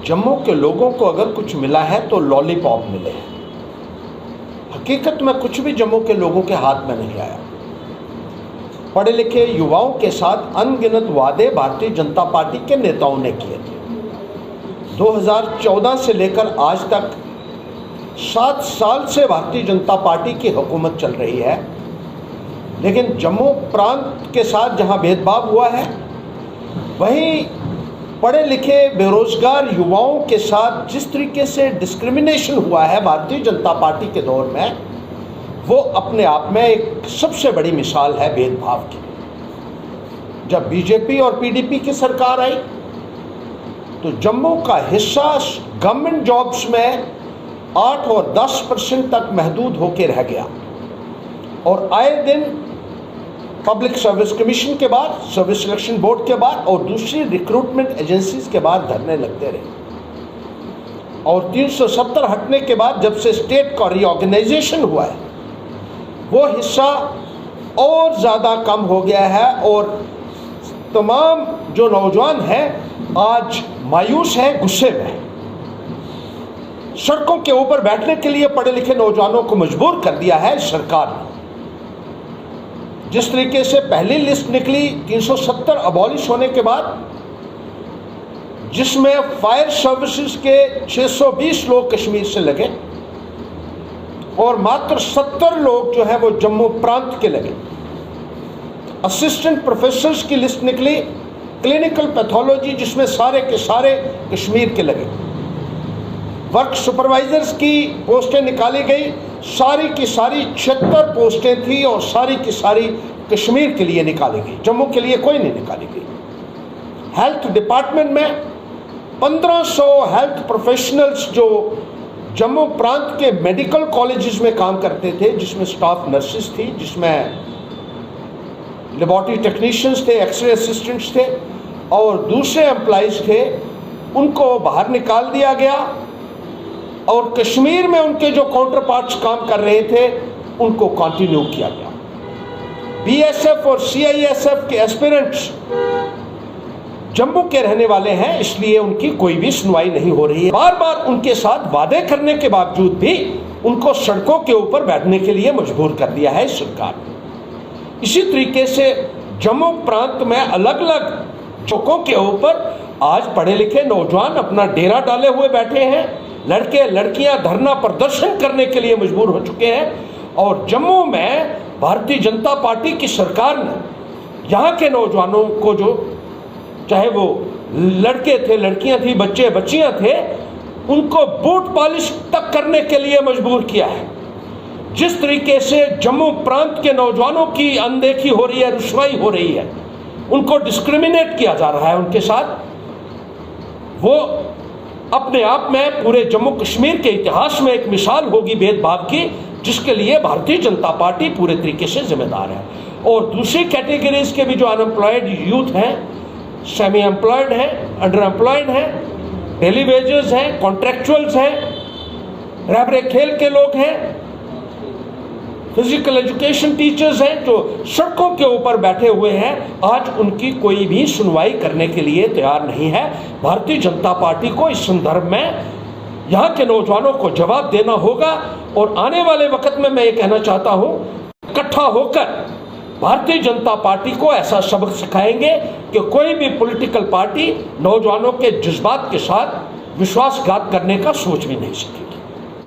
जम्मू के लोगों को अगर कुछ मिला है तो लॉलीपॉप मिले हैं। हकीकत में कुछ भी जम्मू के लोगों के हाथ में नहीं आया। पढ़े लिखे युवाओं के साथ अनगिनत वादे भारतीय जनता पार्टी के नेताओं ने किए थे। 2014 से लेकर आज तक 7 साल से भारतीय जनता पार्टी की हुकूमत चल रही है, लेकिन जम्मू प्रांत के साथ जहां भेदभाव हुआ है, वहीं पढ़े लिखे बेरोजगार युवाओं के साथ जिस तरीके से डिस्क्रिमिनेशन हुआ है भारतीय जनता पार्टी के दौर में, वो अपने आप में एक सबसे बड़ी मिसाल है भेदभाव की। जब बीजेपी और पीडीपी की सरकार आई तो जम्मू का हिस्सा गवर्नमेंट जॉब्स में 8 और 10% तक महदूद होकर रह गया और आए दिन पब्लिक सर्विस कमीशन के बाद, सर्विस सिलेक्शन बोर्ड के बाद और दूसरी रिक्रूटमेंट एजेंसीज के बाद धरने लगते रहे। और 370 हटने के बाद जब से स्टेट का रीऑर्गेनाइजेशन हुआ है, वो हिस्सा और ज़्यादा कम हो गया है और तमाम जो नौजवान हैं आज मायूस हैं, गुस्से में हैं। सड़कों के ऊपर बैठने के लिए पढ़े लिखे नौजवानों को मजबूर कर दिया है सरकार ने। जिस तरीके से पहली लिस्ट निकली 370 अबॉलिश होने के बाद, जिसमें फायर सर्विसेज के 620 लोग कश्मीर से लगे और मात्र 70 लोग जो है वो जम्मू प्रांत के लगे। असिस्टेंट प्रोफेसर्स की लिस्ट निकली क्लिनिकल पैथोलॉजी, जिसमें सारे के सारे कश्मीर के लगे। वर्क सुपरवाइजर्स की पोस्टें निकाली गई, सारी की सारी 76 पोस्टें थी और सारी की सारी कश्मीर के लिए निकाली गई, जम्मू के लिए कोई नहीं निकाली गई। हेल्थ डिपार्टमेंट में 1500 हेल्थ प्रोफेशनल्स जो जम्मू प्रांत के मेडिकल कॉलेजेस में काम करते थे, जिसमें स्टाफ नर्सेस थी, जिसमें लेबोरेटरी टेक्नीशियंस थे, एक्सरे असिस्टेंट्स थे और दूसरे एम्प्लॉइज थे, उनको बाहर निकाल दिया गया और कश्मीर में उनके जो काउंटर पार्ट्स काम कर रहे थे उनको कंटिन्यू किया गया। बीएसएफ और सीआईएसएफ के एस्पिरेंट्स जम्मू के रहने वाले हैं, इसलिए उनकी कोई भी सुनवाई नहीं हो रही है। बार बार उनके साथ वादे करने के बावजूद भी उनको सड़कों के ऊपर बैठने के लिए मजबूर कर दिया है सरकार ने। इसी तरीके से जम्मू प्रांत में अलग अलग चौकों के ऊपर आज पढ़े लिखे नौजवान अपना डेरा डाले हुए बैठे हैं। लड़के लड़कियां धरना प्रदर्शन करने के लिए मजबूर हो चुके हैं और जम्मू में भारतीय जनता पार्टी की सरकार ने यहाँ के नौजवानों को, जो चाहे वो लड़के थे, लड़कियां थी, बच्चे बच्चियां थे, उनको बूट पॉलिश तक करने के लिए मजबूर किया है। जिस तरीके से जम्मू प्रांत के नौजवानों की अनदेखी हो रही है, रुसवाई हो रही है, उनको डिस्क्रिमिनेट किया जा रहा है उनके साथ, वो अपने आप में पूरे जम्मू कश्मीर के इतिहास में एक मिसाल होगी भेदभाव की, जिसके लिए भारतीय जनता पार्टी पूरे तरीके से जिम्मेदार है। और दूसरी कैटेगरीज के भी जो अनएम्प्लॉयड यूथ हैं, सेमी एम्प्लॉयड हैं, अंडर एम्प्लॉयड हैं, डेली वेजेस हैं, कॉन्ट्रैक्चुअल्स हैं, रहबरे खेल के लोग हैं, फिजिकल एजुकेशन टीचर्स हैं, जो सड़कों के ऊपर बैठे हुए हैं, आज उनकी कोई भी सुनवाई करने के लिए तैयार नहीं है। भारतीय जनता पार्टी को इस संदर्भ में यहाँ के नौजवानों को जवाब देना होगा और आने वाले वक्त में मैं ये कहना चाहता हूँ, इकट्ठा होकर भारतीय जनता पार्टी को ऐसा सबक सिखाएंगे कि कोई भी पॉलिटिकल पार्टी नौजवानों के जज्बात के साथ विश्वासघात करने का सोच भी नहीं सके।